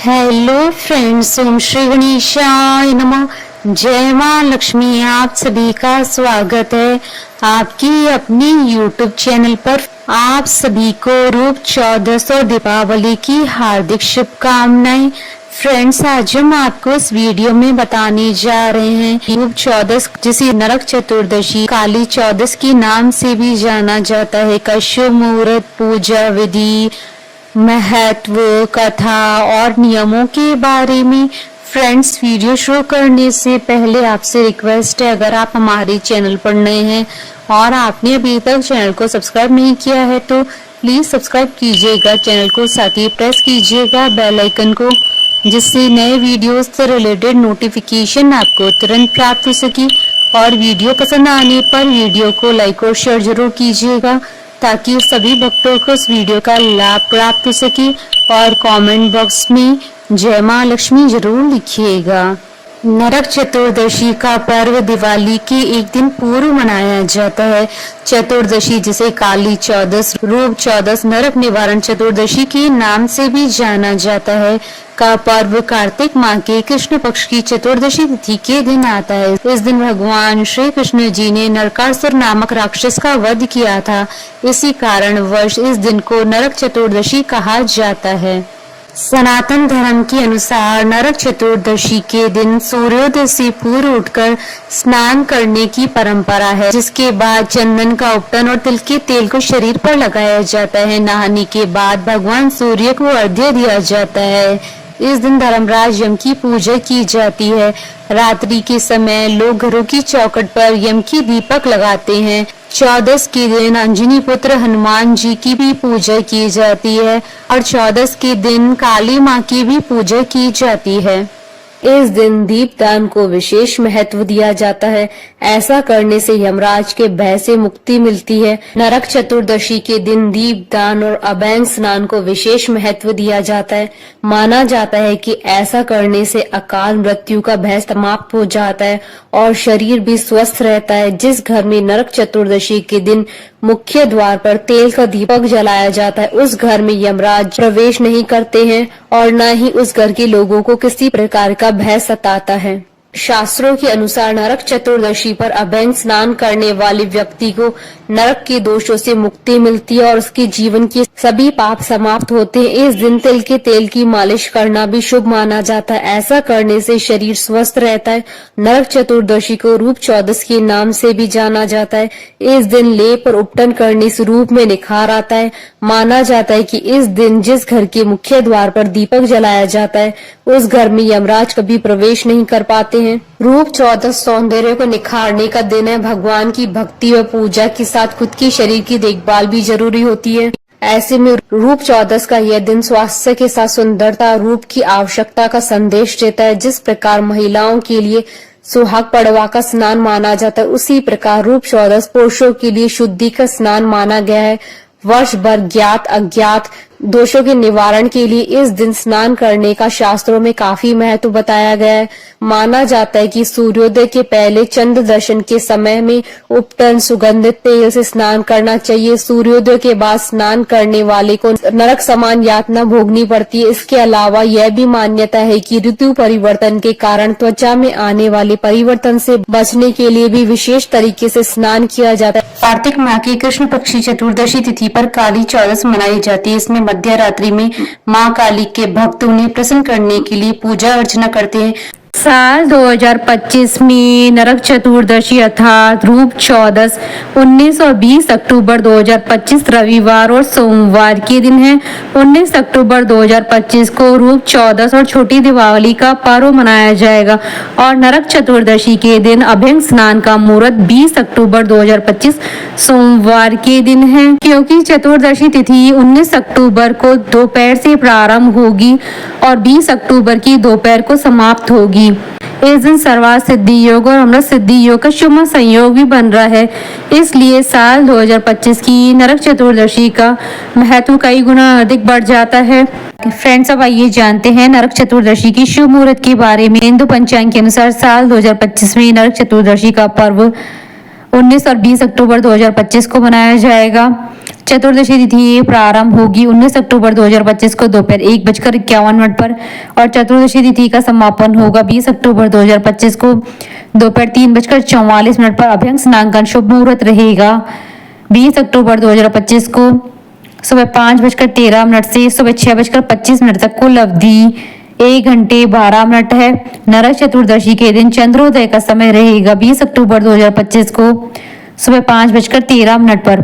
Hello friends, ओम श्री गणेशाय नमः। जय मां लक्ष्मी। आप सभी का स्वागत है आपकी अपनी यूट्यूब चैनल पर। आप सभी को रूप चौदस और दीपावली की हार्दिक शुभकामनाएं। फ्रेंड्स, आज हम आपको इस वीडियो में बताने जा रहे हैं रूप चौदस, जिसे नरक चतुर्दशी, काली चौदस के नाम से भी जाना जाता है, का शुभ मुहूर्त, पूजा विधि, महत्व, कथा और नियमों के बारे में। फ्रेंड्स, वीडियो शुरू करने से पहले आपसे रिक्वेस्ट है, अगर आप हमारे चैनल पर नए हैं और आपने अभी तक चैनल को सब्सक्राइब नहीं किया है तो प्लीज सब्सक्राइब कीजिएगा चैनल को, साथ ही प्रेस कीजिएगा बेल आइकन को, जिससे नए वीडियोस से रिलेटेड नोटिफिकेशन आपको तुरंत प्राप्त हो सके। और वीडियो पसंद आने पर वीडियो को लाइक और शेयर जरूर कीजिएगा, ताकि सभी भक्तों को इस वीडियो का लाभ प्राप्त हो सके। और कमेंट बॉक्स में जय मां लक्ष्मी जरूर लिखिएगा। नरक चतुर्दशी का पर्व दिवाली के एक दिन पूर्व मनाया जाता है। चतुर्दशी, जिसे काली चौदस, रूप चौदस, नरक निवारण चतुर्दशी के नाम से भी जाना जाता है, का पर्व कार्तिक माह के कृष्ण पक्ष की चतुर्दशी तिथि के दिन आता है। इस दिन भगवान श्री कृष्ण जी ने नरकासुर नामक राक्षस का वध किया था। इसी कारणवश इस दिन को नरक चतुर्दशी कहा जाता है। सनातन धर्म के अनुसार नरक चतुर्दशी के दिन सूर्योदय से पूर्व उठकर स्नान करने की परंपरा है, जिसके बाद चंदन का उपटन और तिल के तेल को शरीर पर लगाया जाता है। नहाने के बाद भगवान सूर्य को अर्घ्य दिया जाता है। इस दिन धर्मराज यम की पूजा की जाती है। रात्रि के समय लोग घरों की चौखट पर यम की दीपक लगाते हैं। चौदस के दिन अंजनी पुत्र हनुमान जी की भी पूजा की जाती है और चौदस के दिन काली माँ की भी पूजा की जाती है। इस दिन दीपदान को विशेष महत्व दिया जाता है। ऐसा करने से यमराज के भय से मुक्ति मिलती है। नरक चतुर्दशी के दिन दीपदान और अभंग स्नान को विशेष महत्व दिया जाता है। माना जाता है कि ऐसा करने से अकाल मृत्यु का भय समाप्त हो जाता है और शरीर भी स्वस्थ रहता है। जिस घर में नरक चतुर्दशी के दिन मुख्य द्वार पर तेल का दीपक जलाया जाता है, उस घर में यमराज प्रवेश नहीं करते हैं और न ही उस घर के लोगों को किसी प्रकार का भय सताता है। शास्त्रों के अनुसार नरक चतुर्दशी पर अभंग स्नान करने वाले व्यक्ति को नरक के दोषों से मुक्ति मिलती है और उसके जीवन के सभी पाप समाप्त होते हैं। इस दिन तिल के तेल की मालिश करना भी शुभ माना जाता है। ऐसा करने से शरीर स्वस्थ रहता है। नरक चतुर्दशी को रूप चौदस के नाम से भी जाना जाता है। इस दिन लेप और उपटन करने से रूप में निखार आता है। माना जाता है कि इस दिन जिस घर के मुख्य द्वार पर दीपक जलाया जाता है, उस घर में यमराज कभी प्रवेश नहीं कर पाते हैं। रूप चौदस सौंदर्य को निखारने का दिन है। भगवान की भक्ति व पूजा के साथ खुद की शरीर की देखभाल भी जरूरी होती है। ऐसे में रूप चौदस का यह दिन स्वास्थ्य के साथ सुंदरता, रूप की आवश्यकता का संदेश देता है। जिस प्रकार महिलाओं के लिए सुहाग पड़वा का स्नान माना जाता है, उसी प्रकार रूप चौदस पुरुषों के लिए शुद्धि का स्नान माना गया है। वर्ष भर ज्ञात अज्ञात दोषों के निवारण के लिए इस दिन स्नान करने का शास्त्रों में काफी महत्व बताया गया है। माना जाता है कि सूर्योदय के पहले चंद्र दर्शन के समय में उपटन सुगंधित तेल से स्नान करना चाहिए। सूर्योदय के बाद स्नान करने वाले को नरक समान यातना भोगनी पड़ती है। इसके अलावा यह भी मान्यता है कि ऋतु परिवर्तन के कारण त्वचा में आने वाले परिवर्तन से बचने के लिए भी विशेष तरीके से स्नान किया जाता है। कार्तिक माह की कृष्ण पक्षी चतुर्दशी तिथि पर काली चौदस मनाई जाती है। इसमें मध्य रात्रि में मां काली के भक्त उन्हें प्रसन्न करने के लिए पूजा अर्चना करते हैं। साल 2025 में नरक चतुर्दशी अर्थात रूप चौदस 19 और 20 अक्टूबर 2025 रविवार और सोमवार के दिन है। 19 अक्टूबर 2025 को रूप चौदस और छोटी दीपावली का पर्व मनाया जाएगा और नरक चतुर्दशी के दिन अभंग स्नान का मुहूर्त 20 अक्टूबर 2025 सोमवार के दिन है। क्योंकि चतुर्दशी तिथि 19 अक्टूबर को दोपहर से प्रारंभ होगी और 20 अक्टूबर की दोपहर को समाप्त होगी। इस दिन सर्वार्थ सिद्धि योग और अमृत सिद्धि योग का शुभ संयोग भी बन रहा है। इसलिए साल 2025 की नरक चतुर्दशी का महत्व कई गुना अधिक बढ़ जाता है। फ्रेंड्स, अब आइए जानते हैं नरक चतुर्दशी की शुभ मुहूर्त के बारे में। हिंदू पंचांग के अनुसार साल 2025 में नरक चतुर्दशी का पर्व 19 और 20 अक्टूबर 2025 को मनाया जाएगा। चतुर्दशी तिथि प्रारंभ होगी 19 अक्टूबर 2025 को दोपहर 1:51 पर और चतुर्दशी तिथि का समापन होगा 20 अक्टूबर 2025 को दोपहर 3:44 पर। अभ्यंग स्नान शुभ मुहूर्त रहेगा 20 अक्टूबर 2025 को सुबह 5:13 से सुबह 6:25 तक। कुल अवधि 1 घंटे 12 मिनट है। नरक चतुर्दशी के दिन चंद्रोदय का समय रहेगा 20 अक्टूबर 2025 को सुबह 5:13 पर।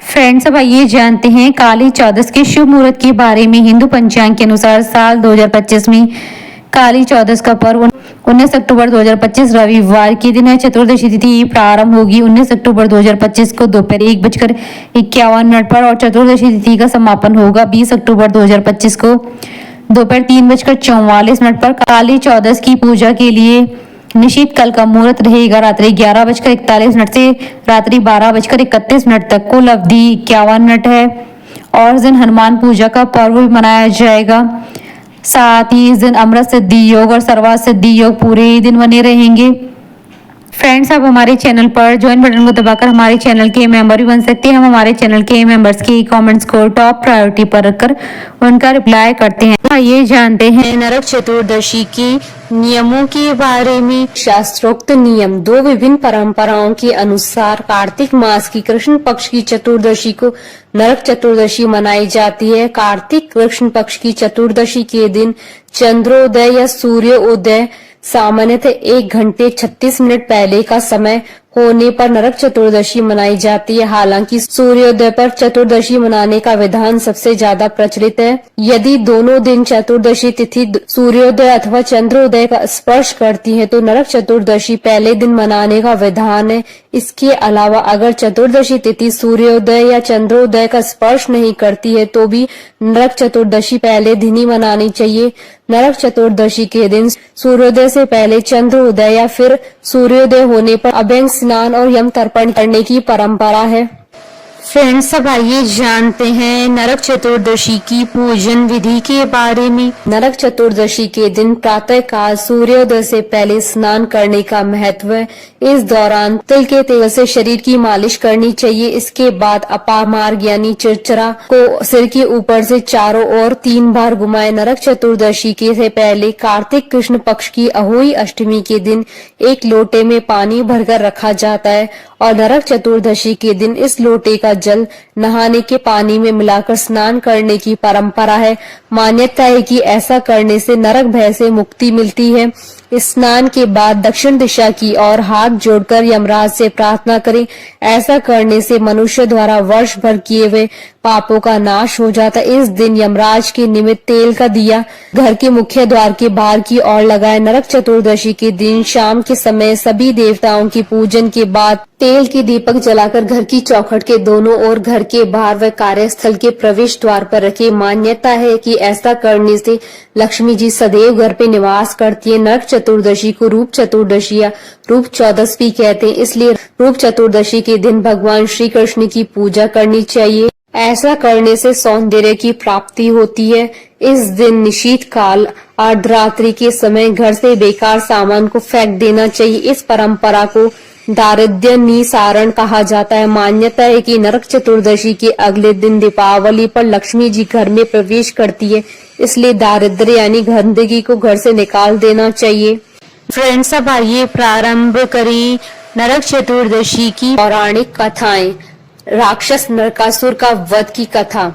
फ्रेंड्स, अब आइए जानते हैं काली चौदस के शुभ मुहूर्त के बारे में। हिंदू पंचांग के अनुसार साल 2025 में काली चौदस का पर्व 19 अक्टूबर 2025 रविवार के दिन है। चतुर्दशी तिथि प्रारंभ होगी 19 अक्टूबर 2025 को दोपहर 1:51 पर और चतुर्दशी तिथि का समापन होगा 20 अक्टूबर 2025 को दोपहर 3:44 पर। काली चौदस की पूजा के लिए निश्चित कल का मुहूर्त रहेगा रात्रि 11:41 से रात्रि 12:31 तक। कुल अवधि 51 मिनट है और इस दिन हनुमान पूजा का पर्व भी मनाया जाएगा। साथ ही इस दिन अमृत सिद्धि योग और सर्वार्थ सिद्धि योग पूरे दिन बने रहेंगे। फ्रेंड्स, आप हमारे चैनल पर ज्वाइन बटन को दबाकर हमारे चैनल के मेंबर भी बन सकते हैं। हम हमारे चैनल के मेंबर्स के कमेंट्स को टॉप प्रायोरिटी पर रखकर उनका रिप्लाई करते हैं। आइए जानते हैं नरक चतुर्दशी के नियमों के बारे में। शास्त्रोक्त नियम। 2 विभिन्न परंपराओं के अनुसार कार्तिक मास की कृष्ण पक्ष की चतुर्दशी को नरक चतुर्दशी मनाई जाती है। कार्तिक कृष्ण पक्ष की चतुर्दशी के दिन चंद्रोदय या सूर्योदय सामान्यतः 1 घंटे 36 मिनट पहले का समय होने पर नरक चतुर्दशी मनाई जाती है। हालांकि सूर्योदय पर चतुर्दशी मनाने का विधान सबसे ज्यादा प्रचलित है। यदि दोनों दिन चतुर्दशी तिथि सूर्योदय अथवा चंद्रोदय का स्पर्श करती है तो नरक चतुर्दशी पहले दिन मनाने का विधान है। इसके अलावा अगर चतुर्दशी तिथि सूर्योदय या चंद्रोदय का स्पर्श नहीं करती है तो भी नरक चतुर्दशी पहले दिन ही मनानी चाहिए। नरक चतुर्दशी के दिन सूर्योदय से पहले चंद्रोदय या फिर सूर्योदय होने पर अभ्यंग स्नान और यम तर्पण करने की परंपरा है। फ्रेंड्स, अब आइए जानते हैं नरक चतुर्दशी की पूजन विधि के बारे में। नरक चतुर्दशी के दिन प्रातः काल सूर्योदय से पहले स्नान करने का महत्व है। इस दौरान तिल के तेल से शरीर की मालिश करनी चाहिए। इसके बाद अपामार्ग यानी चिरचरा को सिर के ऊपर से चारों ओर 3 बार घुमाएं। नरक चतुर्दशी के से पहले कार्तिक कृष्ण पक्ष की अहोई अष्टमी के दिन 1 लोटे में पानी भरकर रखा जाता है और नरक चतुर्दशी के दिन इस लोटे का जल नहाने के पानी में मिलाकर स्नान करने की परंपरा है। मान्यता है कि ऐसा करने से नरक भय से मुक्ति मिलती है। स्नान के बाद दक्षिण दिशा की ओर हाथ जोड़कर यमराज से प्रार्थना करें। ऐसा करने से मनुष्य द्वारा वर्ष भर किए हुए पापों का नाश हो जाता है। इस दिन यमराज के निमित्त तेल का दिया घर के मुख्य द्वार के बाहर की ओर लगाएं। नरक चतुर्दशी के दिन शाम के समय सभी देवताओं की पूजन के बाद तेल के दीपक जलाकर घर की चौखट के दोनों ओर, घर के बाहर व कार्यस्थल के प्रवेश द्वार पर रखें। मान्यता है कि ऐसा करने से लक्ष्मी जी सदैव घर पे निवास करती है। नरक चतुर्दशी को रूप चतुर्दशी या रूप चौदस भी कहते हैं, इसलिए रूप चतुर्दशी के दिन भगवान श्री कृष्ण की पूजा करनी चाहिए। ऐसा करने से सौंदर्य की प्राप्ति होती है। इस दिन निशीत काल अर्धरात्रि के समय घर से बेकार सामान को फेंक देना चाहिए। इस परंपरा को दारिद्र्य निसारण कहा जाता है। मान्यता है कि नरक चतुर्दशी के अगले दिन दीपावली पर लक्ष्मी जी घर में प्रवेश करती है, इसलिए दारिद्र्य यानी गंदगी को घर से निकाल देना चाहिए। फ्रेंड्स, अब आइए प्रारंभ करें नरक चतुर्दशी की पौराणिक कथाएं। राक्षस नरकासुर का वध की कथा।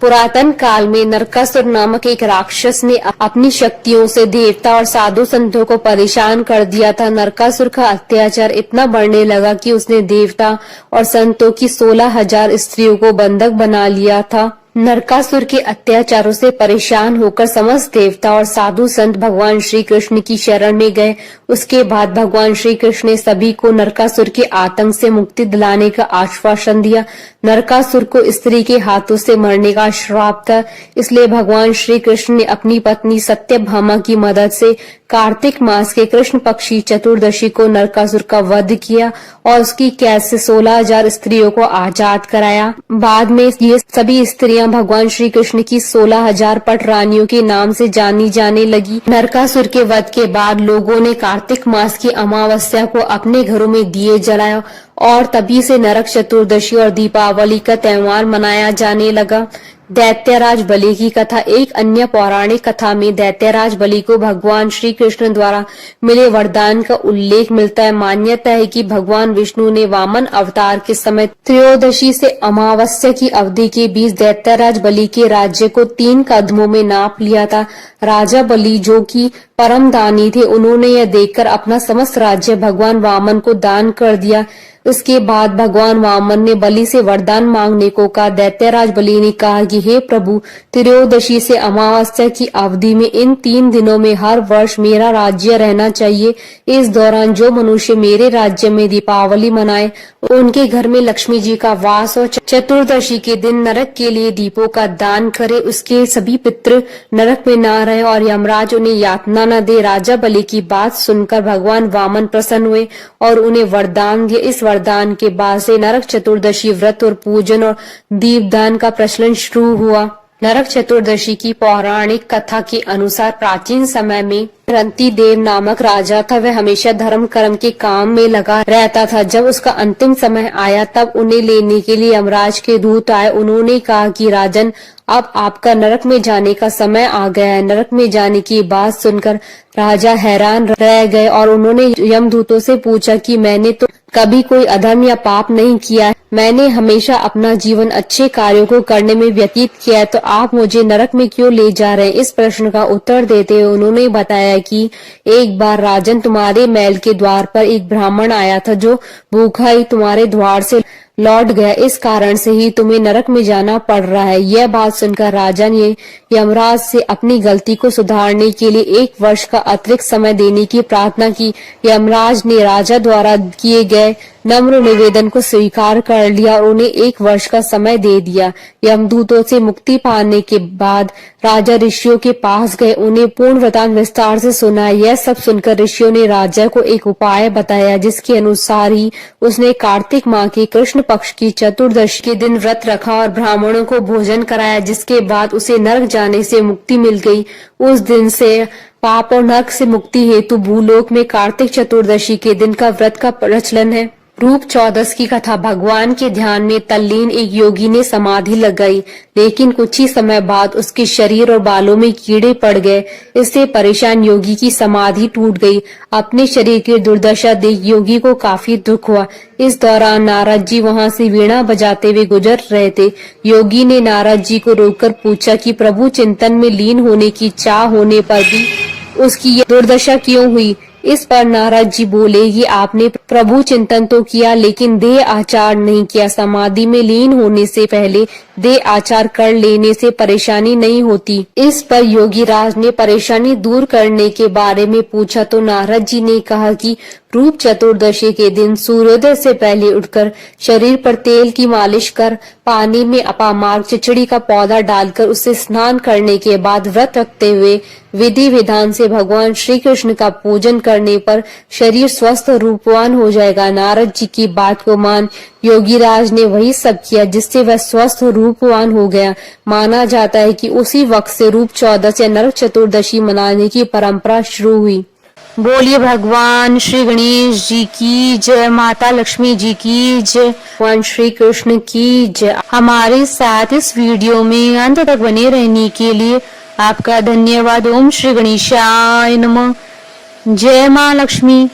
पुरातन काल में नरकासुर नामक एक राक्षस ने अपनी शक्तियों से देवता और साधु संतों को परेशान कर दिया था। नरकासुर का अत्याचार इतना बढ़ने लगा कि उसने देवता और संतों की 16,000 स्त्रियों को बंधक बना लिया था। नरकासुर के अत्याचारों से परेशान होकर समस्त देवता और साधु संत भगवान श्री कृष्ण की शरण में गए। उसके बाद भगवान श्री कृष्ण ने सभी को नरकासुर के आतंक से मुक्ति दिलाने का आश्वासन दिया। नरकासुर को स्त्री के हाथों से मरने का श्राप था, इसलिए भगवान श्री कृष्ण ने अपनी पत्नी सत्यभामा की मदद से कार्तिक मास के कृष्ण पक्षी चतुर्दशी को नरकासुर का वध किया और उसकी कैद से 16,000 स्त्रियों को आजाद कराया। बाद में ये सभी स्त्रियां भगवान श्री कृष्ण की 16,000 पट रानियों के नाम से जानी जाने लगी। नरकासुर के वध के बाद लोगों ने कार्तिक मास की अमावस्या को अपने घरों में दिए जलाया और तभी से नरक चतुर्दशी और दीपावली का त्योहार मनाया जाने लगा। दैत्यराज बलि की कथा। एक अन्य पौराणिक कथा में दैत्यराज बलि को भगवान श्री कृष्ण द्वारा मिले वरदान का उल्लेख मिलता है। मान्यता है कि भगवान विष्णु ने वामन अवतार के समय त्रयोदशी से अमावस्या की अवधि के बीच दैत्यराज बलि के राज्य को 3 कदमों में नाप लिया था। राजा बलि जो कि परम दानी थे, उन्होंने यह देखकर अपना समस्त राज्य भगवान वामन को दान कर दिया। उसके बाद भगवान वामन ने बलि से वरदान मांगने को कहा। दैत्यराज बलि ने कहा कि हे प्रभु, त्रयोदशी से अमावस्या की अवधि में इन 3 दिनों में हर वर्ष मेरा राज्य रहना चाहिए। इस दौरान जो मनुष्य मेरे राज्य में दीपावली मनाए उनके घर में लक्ष्मी जी का वास और चतुर्दशी के दिन नरक के लिए दीपों का दान करे, उसके सभी पितृ नरक में न रहे और यमराज उन्हें यातना न दे। राजा बलि की बात सुनकर भगवान वामन प्रसन्न हुए और उन्हें वरदान दिए। इस वरदान के बाद से नरक चतुर्दशी व्रत और पूजन और दीपदान का प्रचलन शुरू हुआ। नरक चतुर्दशी की पौराणिक कथा के अनुसार प्राचीन समय में रंती देव नामक राजा था। वह हमेशा धर्म कर्म के काम में लगा रहता था। जब उसका अंतिम समय आया तब उन्हें लेने के लिए यमराज के दूत आए। उन्होंने कहा कि राजन, अब आपका नरक में जाने का समय आ गया है। नरक में जाने की बात सुनकर राजा हैरान रह गए और उन्होंने यमदूतों से पूछा कि मैंने तो कभी कोई अधर्म या पाप नहीं किया है, मैंने हमेशा अपना जीवन अच्छे कार्यों को करने में व्यतीत किया है, तो आप मुझे नरक में क्यों ले जा रहे हैं? इस प्रश्न का उत्तर देते हुए उन्होंने बताया कि एक बार राजन, तुम्हारे महल के द्वार पर एक ब्राह्मण आया था जो भूखा ही तुम्हारे द्वार से लौट गया, इस कारण से ही तुम्हें नरक में जाना पड़ रहा है। यह बात सुनकर राजा ने यमराज से अपनी गलती को सुधारने के लिए 1 वर्ष का अतिरिक्त समय देने की प्रार्थना की। यमराज ने राजा द्वारा किए गए नम्र निवेदन को स्वीकार कर लिया और उन्हें 1 वर्ष का समय दे दिया। यमदूतों से मुक्ति पाने के बाद राजा ऋषियों के पास गए, उन्हें पूर्ण वृतांत विस्तार से सुनाया। यह सब सुनकर ऋषियों ने राजा को एक उपाय बताया, जिसके अनुसार ही उसने कार्तिक माह के कृष्ण पक्ष की चतुर्दशी के दिन व्रत रखा और ब्राह्मणों को भोजन कराया, जिसके बाद उसे नरक जाने से मुक्ति मिल गई। उस दिन से पाप और नरक से मुक्ति हेतु भूलोक में कार्तिक चतुर्दशी के दिन का व्रत का प्रचलन है। रूप चौदस की कथा। भगवान के ध्यान में तल्लीन एक योगी ने समाधि लगाई, लेकिन कुछ ही समय बाद उसके शरीर और बालों में कीड़े पड़ गए। इससे परेशान योगी की समाधि टूट गई। अपने शरीर की दुर्दशा देख योगी को काफी दुख हुआ। इस दौरान नारद जी वहां से वीणा बजाते हुए गुजर रहे थे। योगी ने नारद जी को रोककर पूछा कि प्रभु चिंतन में लीन होने की चाह होने पर भी उसकी यह दुर्दशा क्यों हुई? इस पर नारद जी बोले कि आपने प्रभु चिंतन तो किया, लेकिन देह आचार नहीं किया। समाधि में लीन होने से पहले देह आचार कर लेने से परेशानी नहीं होती। इस पर योगी राज ने परेशानी दूर करने के बारे में पूछा तो नारद जी ने कहा कि रूप चतुर्दशी के दिन सूर्योदय से पहले उठकर शरीर पर तेल की मालिश कर, पानी में अपामार्ग चिचड़ी का पौधा डालकर उसे स्नान करने के बाद व्रत रखते हुए विधि विधान से भगवान श्री कृष्ण का पूजन करने पर शरीर स्वस्थ रूपवान हो जाएगा। नारद जी की बात को मान योगीराज ने वही सब किया, जिससे वह स्वस्थ रूपवान हो गया। माना जाता है कि उसी वक्त से रूप चौदस या नरक चतुर्दशी मनाने की परंपरा शुरू हुई। बोलिए भगवान श्री गणेश जी की जय, माता लक्ष्मी जी की जय, भगवान श्री कृष्ण की जय। हमारे साथ इस वीडियो में अंत तक बने रहने के लिए आपका धन्यवाद। ओम श्री गणेशाय नमः। जय माँ लक्ष्मी।